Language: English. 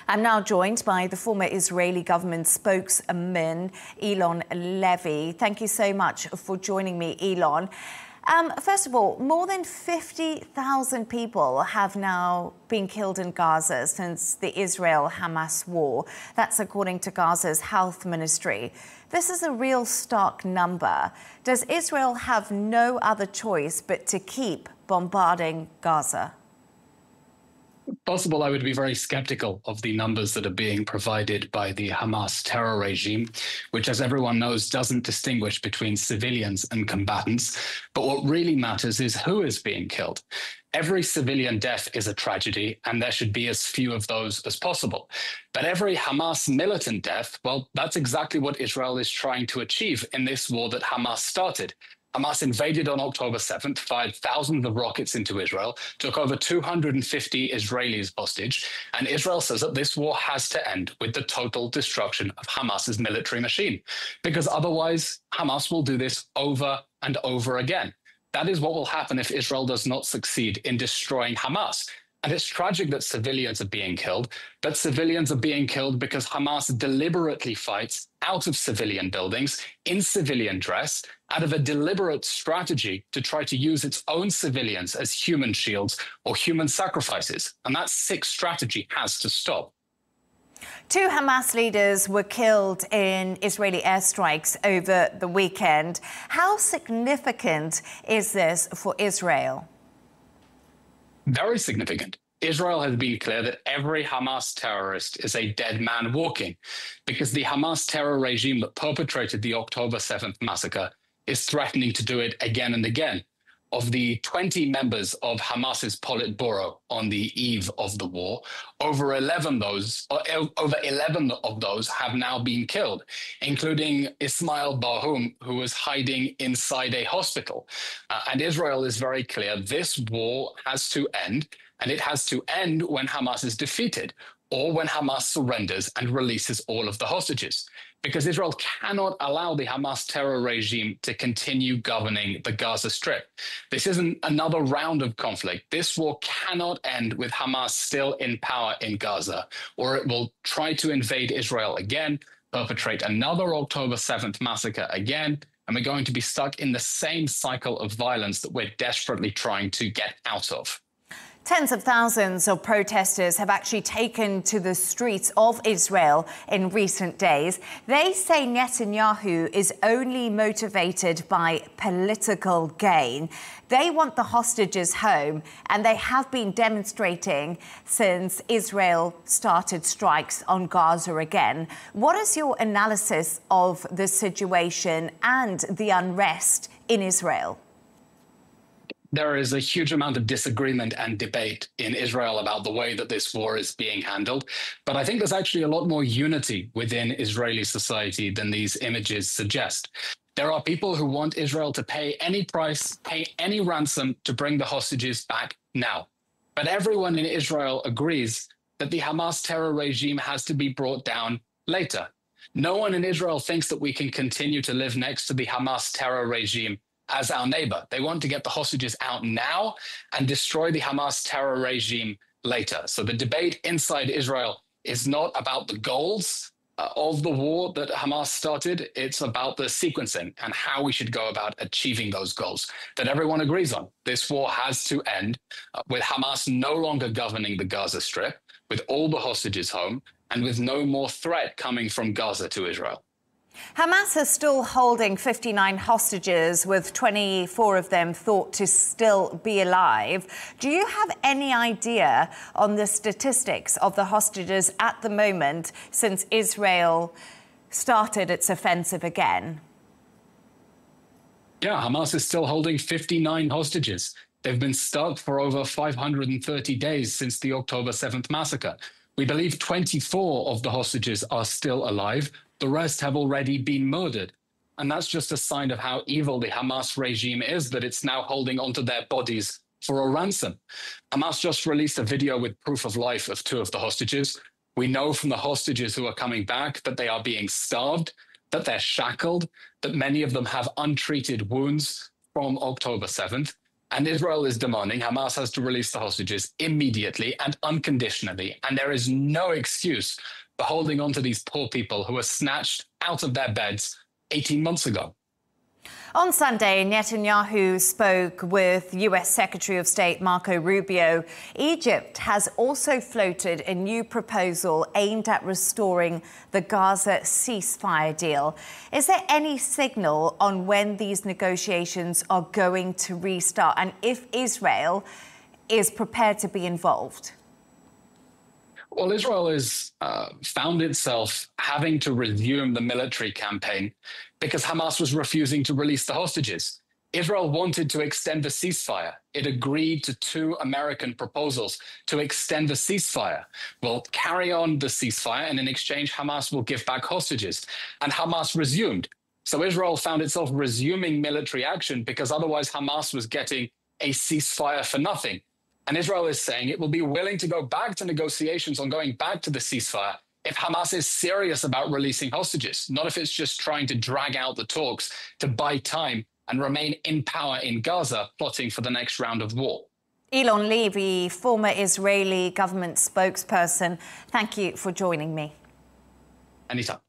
I'm now joined by the former Israeli government spokesman, Eylon Levy. Thank you so much for joining me, Eylon. First of all, more than 50,000 people have now been killed in Gaza since the Israel-Hamas war. That's according to Gaza's health ministry. This is a real stark number. Does Israel have no other choice but to keep bombarding Gaza? Possible, I would be very skeptical of the numbers that are being provided by the Hamas terror regime, which, as everyone knows, doesn't distinguish between civilians and combatants. But what really matters is who is being killed. Every civilian death is a tragedy, and there should be as few of those as possible. But every Hamas militant death, well, that's exactly what Israel is trying to achieve in this war that Hamas started. Hamas invaded on October 7th, fired thousands of rockets into Israel, took over 250 Israelis hostage, and Israel says that this war has to end with the total destruction of Hamas's military machine, because otherwise Hamas will do this over and over again. That is what will happen if Israel does not succeed in destroying Hamas. And it's tragic that civilians are being killed, but civilians are being killed because Hamas deliberately fights out of civilian buildings, in civilian dress, out of a deliberate strategy to try to use its own civilians as human shields or human sacrifices. And that sick strategy has to stop. Two Hamas leaders were killed in Israeli airstrikes over the weekend. How significant is this for Israel? Very significant. Israel has been clear that every Hamas terrorist is a dead man walking, because the Hamas terror regime that perpetrated the October 7th massacre is threatening to do it again and again. Of the 20 members of Hamas's Politburo on the eve of the war, over 11 of those have now been killed, including Ismail Barhoum, who was hiding inside a hospital. And Israel is very clear this war has to end, and it has to end when Hamas is defeated, or when Hamas surrenders and releases all of the hostages. Because Israel cannot allow the Hamas terror regime to continue governing the Gaza Strip. This isn't another round of conflict. This war cannot end with Hamas still in power in Gaza, or it will try to invade Israel again, perpetrate another October 7th massacre again, and we're going to be stuck in the same cycle of violence that we're desperately trying to get out of. Tens of thousands of protesters have actually taken to the streets of Israel in recent days. They say Netanyahu is only motivated by political gain. They want the hostages home, and they have been demonstrating since Israel started strikes on Gaza again. What is your analysis of the situation and the unrest in Israel? There is a huge amount of disagreement and debate in Israel about the way that this war is being handled. But I think there's actually a lot more unity within Israeli society than these images suggest. There are people who want Israel to pay any price, pay any ransom to bring the hostages back now. But everyone in Israel agrees that the Hamas terror regime has to be brought down later. No one in Israel thinks that we can continue to live next to the Hamas terror regime as our neighbor. They want to get the hostages out now and destroy the Hamas terror regime later. So the debate inside Israel is not about the goals of the war that Hamas started. It's about the sequencing and how we should go about achieving those goals that everyone agrees on. This war has to end with Hamas no longer governing the Gaza Strip, with all the hostages home, and with no more threat coming from Gaza to Israel. Hamas is still holding 59 hostages, with 24 of them thought to still be alive. Do you have any idea on the statistics of the hostages at the moment since Israel started its offensive again? Yeah, Hamas is still holding 59 hostages. They've been stuck for over 530 days since the October 7th massacre. We believe 24 of the hostages are still alive. The rest have already been murdered. And that's just a sign of how evil the Hamas regime is, that it's now holding onto their bodies for a ransom. Hamas just released a video with proof of life of two of the hostages. We know from the hostages who are coming back that they are being starved, that they're shackled, that many of them have untreated wounds from October 7th. And Israel is demanding Hamas has to release the hostages immediately and unconditionally. And there is no excuse for holding on to these poor people who were snatched out of their beds 18 months ago. On Sunday, Netanyahu spoke with US Secretary of State Marco Rubio. Egypt has also floated a new proposal aimed at restoring the Gaza ceasefire deal. Is there any signal on when these negotiations are going to restart and if Israel is prepared to be involved? Well, Israel has found itself having to resume the military campaign because Hamas was refusing to release the hostages. Israel wanted to extend the ceasefire. It agreed to 2 American proposals to extend the ceasefire. We'll carry on the ceasefire, and in exchange, Hamas will give back hostages. And Hamas resumed. So Israel found itself resuming military action because otherwise Hamas was getting a ceasefire for nothing. And Israel is saying it will be willing to go back to negotiations on going back to the ceasefire if Hamas is serious about releasing hostages, not if it's just trying to drag out the talks to buy time and remain in power in Gaza, plotting for the next round of war. Eylon Levy, former Israeli government spokesperson, thank you for joining me. Anytime.